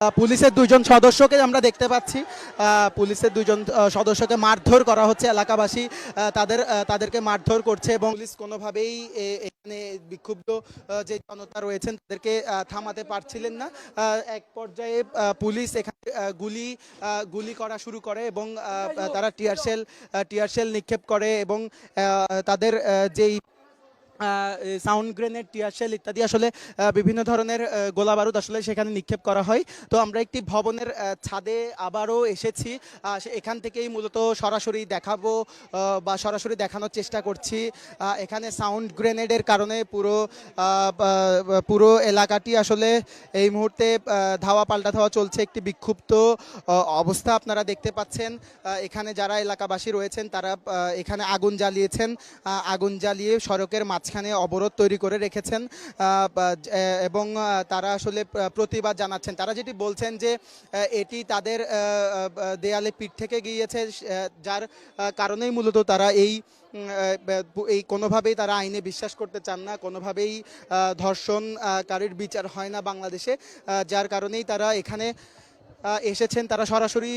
পুলিশের দুইজন সদস্যকে আমরা দেখতে পাচ্ছি। পুলিশের দুইজন সদস্যকে মারধর করা হচ্ছে। এলাকাবাসী তাদেরকে মারধর করছে এবং পুলিশ কোনোভাবেই এখানে বিক্ষুব্ধ যে জনতা রয়েছেন তাদেরকে থামাতে পারছিলেন না। এক পর্যায়ে পুলিশ এখানে গুলি করা শুরু করে এবং তারা টিয়ারশেল নিক্ষেপ করে এবং তাদের যেই সাউন্ড গ্রেনেড, টিয়ারশেল ইত্যাদি আসলে বিভিন্ন ধরনের গোলা বারুদ আসলে সেখানে নিক্ষেপ করা হয়। তো আমরা একটি ভবনের ছাদে আবারও এসেছি। এখান থেকেই মূলত সরাসরি দেখাবো বা সরাসরি দেখানোর চেষ্টা করছি। এখানে সাউন্ড গ্রেনেডের কারণে পুরো এলাকাটি আসলে এই মুহূর্তে ধাওয়া পাল্টা ধাওয়া চলছে। একটি বিক্ষুব্ধ অবস্থা আপনারা দেখতে পাচ্ছেন। এখানে যারা এলাকাবাসী রয়েছেন তারা এখানে আগুন জ্বালিয়েছেন। আগুন জ্বালিয়ে সড়কের মাঝখানে অবরোধ তৈরি করে রেখেছেন এবং তারা আসলে প্রতিবাদ জানাচ্ছেন। তারা যেটি বলছেন যে এটি তাদের দেয়ালে পিঠ থেকে গিয়েছে, যার কারণেই মূলত তারা এই কোনোভাবেই তারা আইনে বিশ্বাস করতে চান না, কোনোভাবেই ধর্ষণকারীর বিচার হয় না বাংলাদেশে, যার কারণেই তারা এখানে এসেছেন। তারা সরাসরি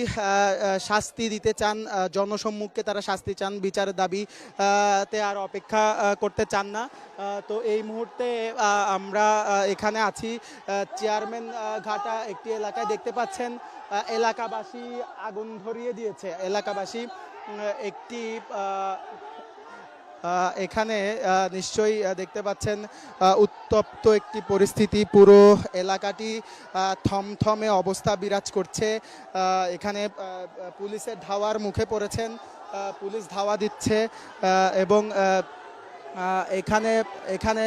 শাস্তি দিতে চান, জনসম্মুখে তারা শাস্তি চান, বিচারের দাবিতে আর অপেক্ষা করতে চান না। তো এই মুহূর্তে আমরা এখানে আছি চেয়ারম্যান ঘাটা একটি এলাকায়। দেখতে পাচ্ছেন এলাকাবাসী আগুন ধরিয়ে দিয়েছে। এলাকাবাসী একটি এখানে নিশ্চয়ই দেখতে পাচ্ছেন উত্তপ্ত একটি পরিস্থিতি। পুরো এলাকাটি থমথমে অবস্থা বিরাজ করছে। এখানে পুলিশের ধাওয়ার মুখে পড়েছেন, পুলিশ ধাওয়া দিচ্ছে এবং এখানে এখানে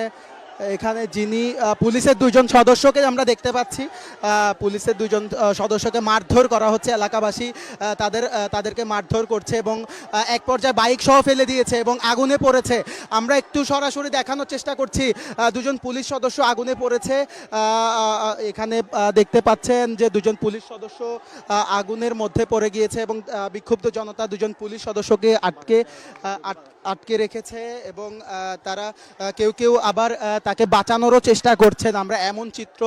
এখানে যিনি পুলিশের দুইজন সদস্যকে আমরা দেখতে পাচ্ছি। পুলিশের দুইজন সদস্যকে মারধর করা হচ্ছে। এলাকাবাসী তাদেরকে মারধর করছে এবং এক পর্যায়ে বাইক সহ ফেলে দিয়েছে এবং আগুনে পড়েছে। আমরা একটু সরাসরি দেখানোর চেষ্টা করছি। দুজন পুলিশ সদস্য আগুনে পড়েছে। এখানে দেখতে পাচ্ছেন যে দুজন পুলিশ সদস্য আগুনের মধ্যে পড়ে গিয়েছে এবং বিক্ষুব্ধ জনতা দুজন পুলিশ সদস্যকে আটকে রেখেছে এবং তারা কেউ কেউ আবার তাকে বাঁচানোরও চেষ্টা করছেন। আমরা এমন চিত্র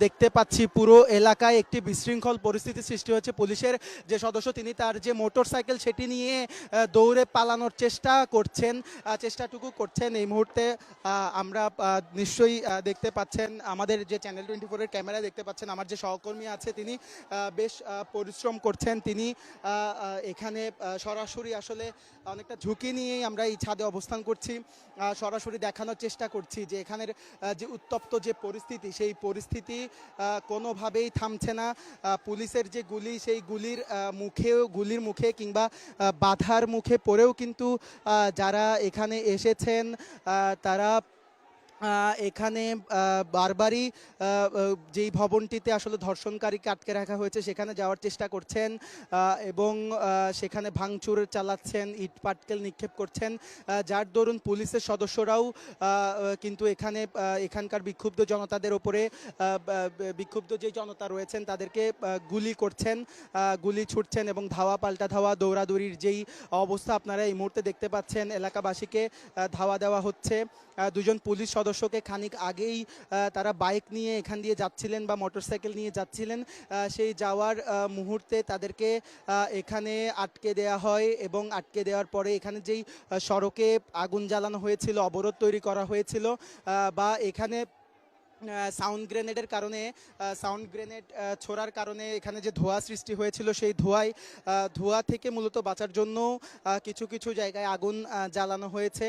দেখতে পাচ্ছি। পুরো এলাকায় একটি বিশৃঙ্খল পরিস্থিতি সৃষ্টি হয়েছে। পুলিশের যে সদস্য তিনি তার যে মোটর সাইকেল সেটি নিয়ে দৌড়ে পালানোর চেষ্টাটুকু করছেন। এই মুহূর্তে আমরা নিশ্চয়ই দেখতে পাচ্ছেন, আমাদের যে চ্যানেল 24-এর ক্যামেরা দেখতে পাচ্ছেন, আমার যে সহকর্মী আছে তিনি বেশ পরিশ্রম করছেন। তিনি এখানে সরাসরি আসলে অনেকটা ঝুঁকি নিয়েই আমরা এই ছাদে অবস্থান করছি। সরাসরি দেখানোর চেষ্টা করছি যে এখানের যে উত্তপ্ত যে পরিস্থিতি, সেই পরিস্থিতি কোনোভাবেই থামছে না। পুলিশের যে গুলি, সেই গুলির মুখে কিংবা বাধার মুখে পড়েও কিন্তু যারা এখানে এসেছেন তারা এখানে বারবারই যেই ভবনটিতে আসলে ধর্ষণকারীকে আটকে রাখা হয়েছে সেখানে যাওয়ার চেষ্টা করছেন এবং সেখানে ভাঙচুর চালাচ্ছেন, ইট পাটকেল নিক্ষেপ করছেন, যার দরুন পুলিশের সদস্যরাও কিন্তু এখানকার বিক্ষুব্ধ জনতাদের ওপরে বিক্ষুব্ধ যে জনতা রয়েছেন তাদেরকে গুলি করছেন, গুলি ছুটছেন এবং ধাওয়া পাল্টা ধাওয়া, দৌড়াদৌড়ির যেই অবস্থা আপনারা এই মুহূর্তে দেখতে পাচ্ছেন। এলাকাবাসীকে ধাওয়া দেওয়া হচ্ছে। দুজন পুলিশ সদস্যকে খানিক আগেই তারা বাইক নিয়ে এখান দিয়ে যাচ্ছিলেন বা মোটরসাইকেল নিয়ে যাচ্ছিলেন, সেই যাওয়ার মুহূর্তে তাদেরকে এখানে আটকে দেওয়া হয় এবং আটকে দেওয়ার পরে এখানে যেই সড়কে আগুন জ্বালানো হয়েছিল, অবরোধ তৈরি করা হয়েছিল বা এখানে সাউন্ড গ্রেনেড ছোড়ার কারণে এখানে যে ধোঁয়া সৃষ্টি হয়েছিল, সেই ধোঁয়া থেকে মূলত বাঁচার জন্য কিছু কিছু জায়গায় আগুন জ্বালানো হয়েছে।